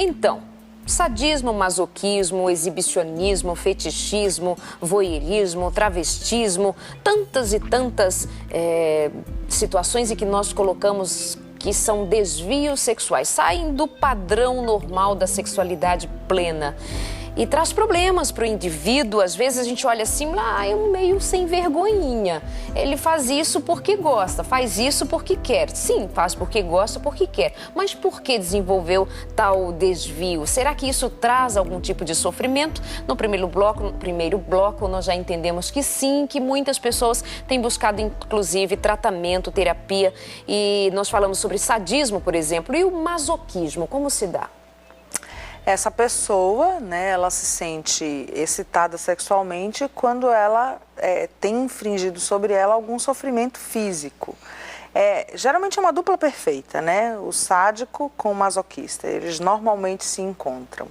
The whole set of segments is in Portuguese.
Então, sadismo, masoquismo, exibicionismo, fetichismo, voyeurismo, travestismo, tantas e tantas situações em que nós colocamos que são desvios sexuais, saem do padrão normal da sexualidade plena. E traz problemas para o indivíduo. Às vezes a gente olha assim, é um meio sem vergonhinha. Ele faz isso porque gosta, faz isso porque quer. Sim, faz porque gosta, porque quer. Mas por que desenvolveu tal desvio? Será que isso traz algum tipo de sofrimento? No primeiro bloco, nós já entendemos que sim, que muitas pessoas têm buscado, inclusive, tratamento, terapia. E nós falamos sobre sadismo, por exemplo, e o masoquismo. Como se dá? Essa pessoa, né, ela se sente excitada sexualmente quando ela tem infringido sobre ela algum sofrimento físico. Geralmente é uma dupla perfeita, né? O sádico com o masoquista, eles normalmente se encontram.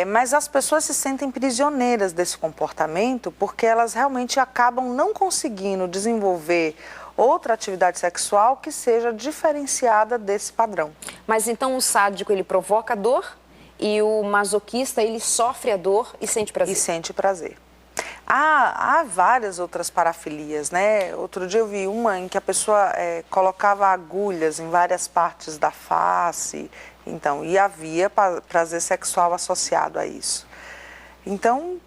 Mas as pessoas se sentem prisioneiras desse comportamento porque elas realmente acabam não conseguindo desenvolver outra atividade sexual que seja diferenciada desse padrão. Mas então o sádico, ele provoca dor? E o masoquista, ele sofre a dor e sente prazer. E sente prazer. Há várias outras parafilias, né? Outro dia eu vi uma em que a pessoa colocava agulhas em várias partes da face, então, e havia prazer sexual associado a isso. Então,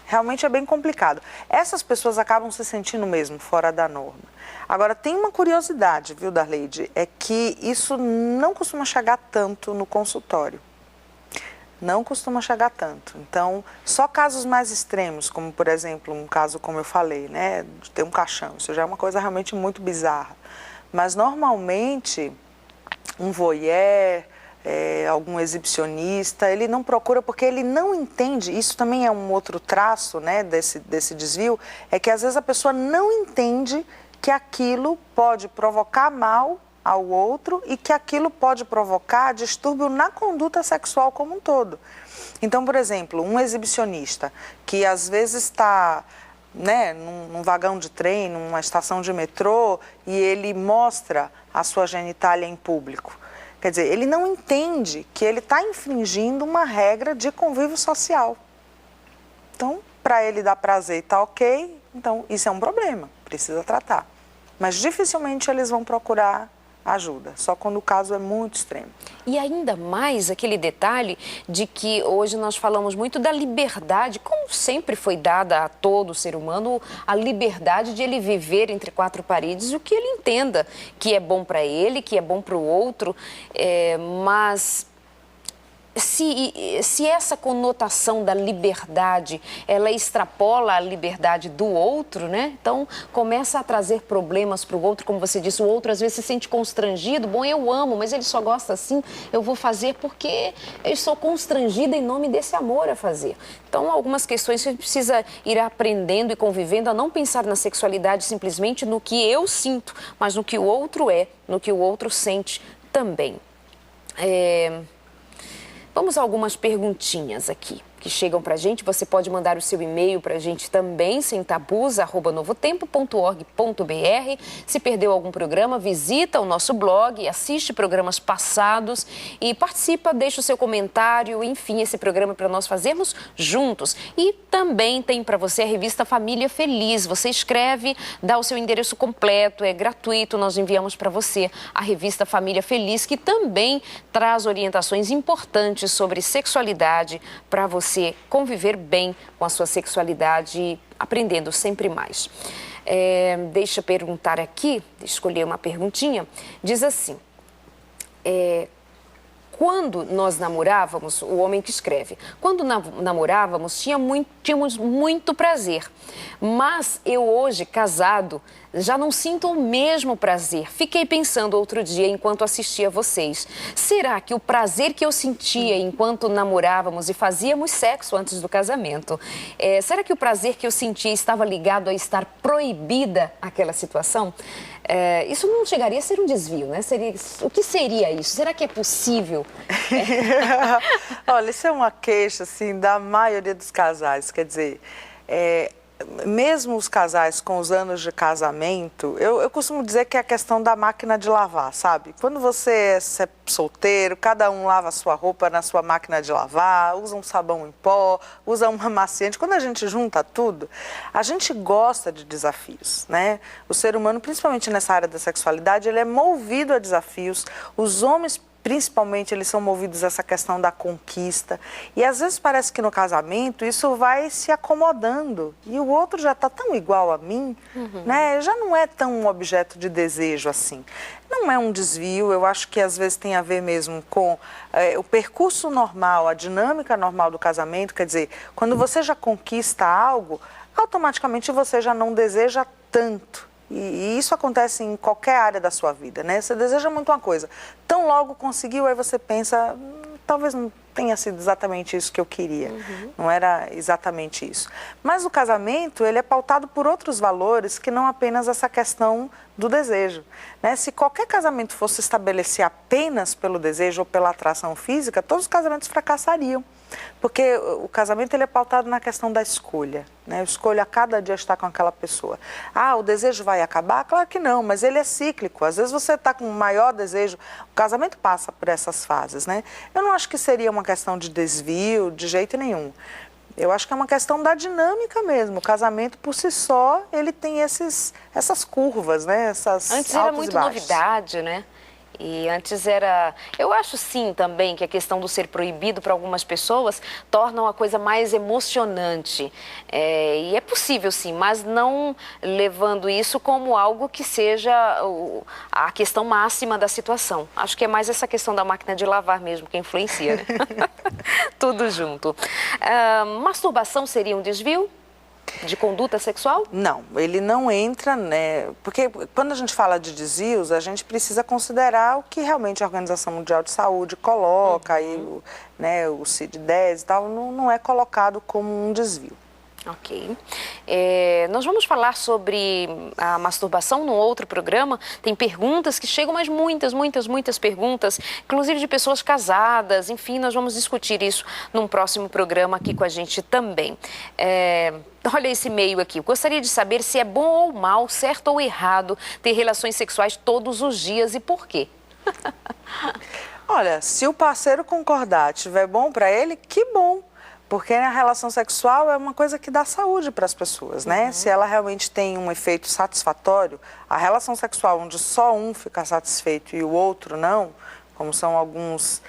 realmente é bem complicado. Essas pessoas acabam se sentindo mesmo fora da norma. Agora, tem uma curiosidade, viu, Darleide? É que isso não costuma chegar tanto no consultório. Não costuma chegar tanto. Então, só casos mais extremos, como, por exemplo, um caso, como eu falei, né, de ter um caixão. Isso já é uma coisa realmente muito bizarra. Mas, normalmente, um voyeur, algum exibicionista, ele não procura porque ele não entende. Isso também é um outro traço, né, desse desvio, é que, às vezes, a pessoa não entende que aquilo pode provocar mal ao outro e que aquilo pode provocar distúrbio na conduta sexual como um todo. Então, por exemplo, um exibicionista que às vezes está, né, num vagão de trem, numa estação de metrô e ele mostra a sua genitália em público. Quer dizer, ele não entende que ele está infringindo uma regra de convívio social. Então, para ele dar prazer e tá ok, então isso é um problema, precisa tratar. Mas dificilmente eles vão procurar ajuda, só quando o caso é muito extremo. E ainda mais aquele detalhe de que hoje nós falamos muito da liberdade, como sempre foi dada a todo ser humano, a liberdade de ele viver entre quatro paredes, o que ele entenda que é bom para ele, que é bom para o outro, mas se essa conotação da liberdade, ela extrapola a liberdade do outro, né? Então, começa a trazer problemas para o outro, como você disse, o outro às vezes se sente constrangido. Bom, eu amo, mas ele só gosta assim, eu vou fazer porque eu sou constrangida em nome desse amor a fazer. Então, algumas questões a gente precisa ir aprendendo e convivendo a não pensar na sexualidade simplesmente no que eu sinto, mas no que o outro é, no que o outro sente também. Vamos a algumas perguntinhas aqui que chegam para a gente. Você pode mandar o seu e-mail para a gente também, semtabus@novotempo.org.br. Se perdeu algum programa, visita o nosso blog, assiste programas passados e participa, deixa o seu comentário, enfim, esse programa para nós fazermos juntos. E também tem para você a revista Família Feliz. Você escreve, dá o seu endereço completo, é gratuito, nós enviamos para você a revista Família Feliz, que também traz orientações importantes sobre sexualidade para você conviver bem com a sua sexualidade, aprendendo sempre mais. Deixa eu perguntar aqui, escolher uma perguntinha, diz assim, quando nós namorávamos, o homem que escreve, quando namorávamos tínhamos muito prazer, mas eu hoje, casado, já não sinto o mesmo prazer. Fiquei pensando outro dia enquanto assistia vocês. Será que o prazer que eu sentia enquanto namorávamos e fazíamos sexo antes do casamento, será que o prazer que eu sentia estava ligado a estar proibida aquela situação? Isso não chegaria a ser um desvio, né? O que seria isso? Será que é possível? Olha, isso é uma queixa, assim, da maioria dos casais. Quer dizer, mesmo os casais com os anos de casamento, eu costumo dizer que é a questão da máquina de lavar, sabe? Quando você é solteiro, cada um lava a sua roupa na sua máquina de lavar, usa um sabão em pó, usa uma amaciante. Quando a gente junta tudo, a gente gosta de desafios, né? O ser humano, principalmente nessa área da sexualidade, ele é movido a desafios. Os homens, principalmente, eles são movidos a essa questão da conquista. E às vezes parece que no casamento isso vai se acomodando. E o outro já está tão igual a mim, né? Já não é tão um objeto de desejo assim. Não é um desvio, eu acho que às vezes tem a ver mesmo com o percurso normal, a dinâmica normal do casamento. Quer dizer, quando você já conquista algo, automaticamente você já não deseja tanto. E isso acontece em qualquer área da sua vida, né? Você deseja muito uma coisa, tão logo conseguiu, aí você pensa, talvez não tenha sido exatamente isso que eu queria, não era exatamente isso. Mas o casamento, ele é pautado por outros valores que não apenas essa questão do desejo, né? Se qualquer casamento fosse estabelecer apenas pelo desejo ou pela atração física, todos os casamentos fracassariam. Porque o casamento ele é pautado na questão da escolha, né? Eu escolho a cada dia estar com aquela pessoa. Ah, o desejo vai acabar? Claro que não, mas ele é cíclico. Às vezes você está com o maior desejo, o casamento passa por essas fases, né? Eu não acho que seria uma questão de desvio, de jeito nenhum. Eu acho que é uma questão da dinâmica mesmo. O casamento, por si só, ele tem essas curvas, né? Essas Antes era muito novidade, né? E antes era... Eu acho sim também que a questão do ser proibido para algumas pessoas torna uma coisa mais emocionante. E é possível sim, mas não levando isso como algo que seja a questão máxima da situação. Acho que é mais essa questão da máquina de lavar mesmo que influencia, né? Tudo junto. Masturbação seria um desvio de conduta sexual? Não, ele não entra, né? Porque quando a gente fala de desvios, a gente precisa considerar o que realmente a Organização Mundial de Saúde coloca, aí, o CID-10 e tal, não é colocado como um desvio. Ok. Nós vamos falar sobre a masturbação no outro programa. Tem perguntas que chegam, mas muitas perguntas, inclusive de pessoas casadas. Enfim, nós vamos discutir isso num próximo programa aqui com a gente também. Olha esse e-mail aqui. Eu gostaria de saber se é bom ou mal, certo ou errado, ter relações sexuais todos os dias e por quê? Olha, se o parceiro concordar, tiver bom para ele, que bom. Porque a relação sexual é uma coisa que dá saúde para as pessoas, né? Se ela realmente tem um efeito satisfatório, a relação sexual onde só um fica satisfeito e o outro não, como são alguns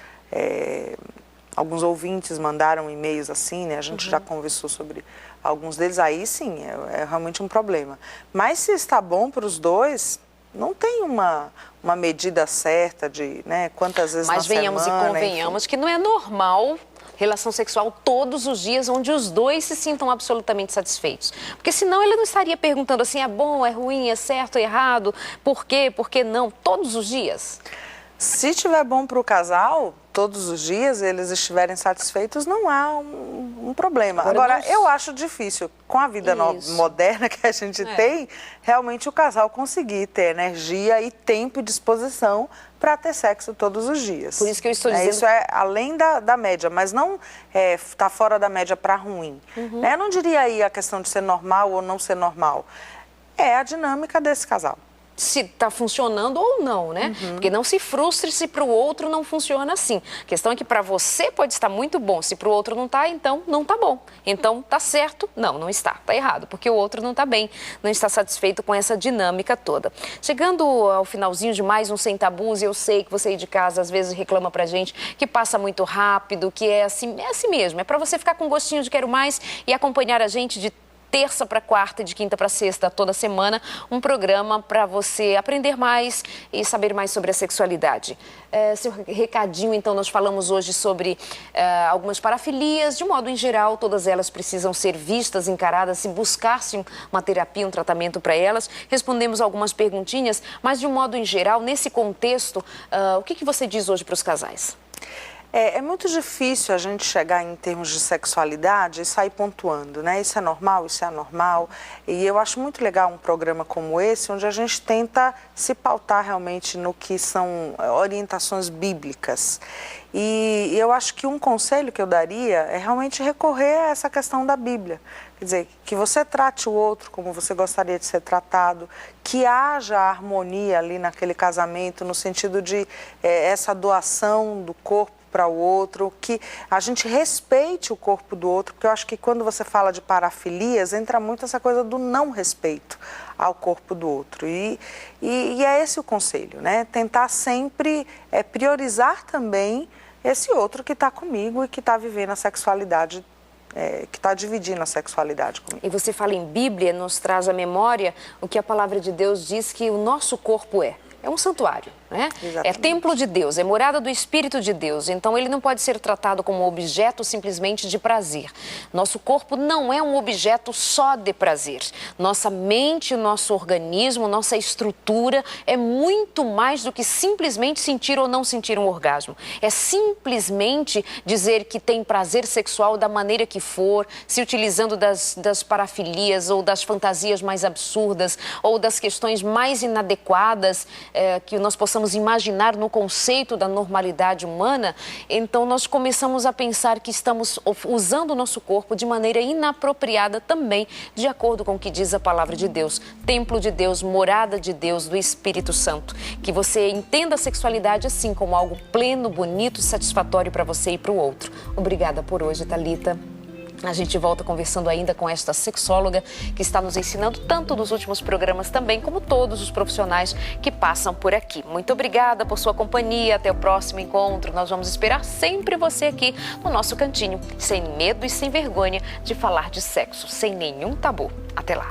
ouvintes mandaram e-mails assim, né? A gente já conversou sobre alguns deles, aí sim, é realmente um problema. Mas se está bom para os dois, não tem uma medida certa de, né, quantas vezes Mas na venhamos semana, e convenhamos que não é normal relação sexual todos os dias, onde os dois se sintam absolutamente satisfeitos. Porque senão ele não estaria perguntando assim, é bom, é ruim, é certo, é errado, por quê, por que não, todos os dias. Se tiver bom para o casal, todos os dias eles estiverem satisfeitos, não há um problema. Agora, eu acho difícil, com a vida moderna que a gente tem, realmente o casal conseguir ter energia e tempo e disposição para ter sexo todos os dias. Por isso que eu estou dizendo... Isso é além da média, mas não está fora da média para ruim. Eu não diria aí a questão de ser normal ou não ser normal. É a dinâmica desse casal. Se está funcionando ou não, né? Porque não se frustre se para o outro não funciona assim. A questão é que para você pode estar muito bom, se para o outro não está, então não está bom. Então está certo? Não está. Está errado, porque o outro não está bem, não está satisfeito com essa dinâmica toda. Chegando ao finalzinho de mais um Sem Tabus, eu sei que você aí de casa às vezes reclama pra gente que passa muito rápido, que é assim mesmo. É para você ficar com gostinho de quero mais e acompanhar a gente de terça para quarta e de quinta para sexta, toda semana, um programa para você aprender mais e saber mais sobre a sexualidade. Seu recadinho, então, nós falamos hoje sobre algumas parafilias, de modo em geral, todas elas precisam ser vistas, encaradas, e buscar-se uma terapia, um tratamento para elas. Respondemos algumas perguntinhas, mas de um modo em geral, nesse contexto, o que você diz hoje para os casais? É muito difícil a gente chegar em termos de sexualidade e sair pontuando, né? Isso é normal, isso é anormal. E eu acho muito legal um programa como esse, onde a gente tenta se pautar realmente no que são orientações bíblicas. E eu acho que um conselho que eu daria é realmente recorrer a essa questão da Bíblia. Quer Quer dizer, que você trate o outro como você gostaria de ser tratado, que haja harmonia ali naquele casamento, no sentido de essa doação do corpo para o outro, que a gente respeite o corpo do outro, porque eu acho que quando você fala de parafilias, entra muito essa coisa do não respeito ao corpo do outro. E é esse o conselho, né? Tentar sempre priorizar também esse outro que está comigo e que está vivendo a sexualidade, que está dividindo a sexualidade comigo. E você fala em Bíblia, nos traz à memória o que a palavra de Deus diz que o nosso corpo é. É um santuário, né? É templo de Deus, é morada do Espírito de Deus. Então, ele não pode ser tratado como um objeto simplesmente de prazer. Nosso corpo não é um objeto só de prazer. Nossa mente, nosso organismo, nossa estrutura é muito mais do que simplesmente sentir ou não sentir um orgasmo. É simplesmente dizer que tem prazer sexual da maneira que for, se utilizando das parafilias ou das fantasias mais absurdas ou das questões mais inadequadas que nós possamos imaginar no conceito da normalidade humana. Então nós começamos a pensar que estamos usando o nosso corpo de maneira inapropriada também, de acordo com o que diz a palavra de Deus. Templo de Deus, morada de Deus, do Espírito Santo. Que você entenda a sexualidade assim, como algo pleno, bonito e satisfatório para você e para o outro. Obrigada por hoje, Thalita. A gente volta conversando ainda com esta sexóloga que está nos ensinando tanto nos últimos programas também, como todos os profissionais que passam por aqui. Muito obrigada por sua companhia. Até o próximo encontro. Nós vamos esperar sempre você aqui no nosso cantinho, sem medo e sem vergonha de falar de sexo, sem nenhum tabu. Até lá.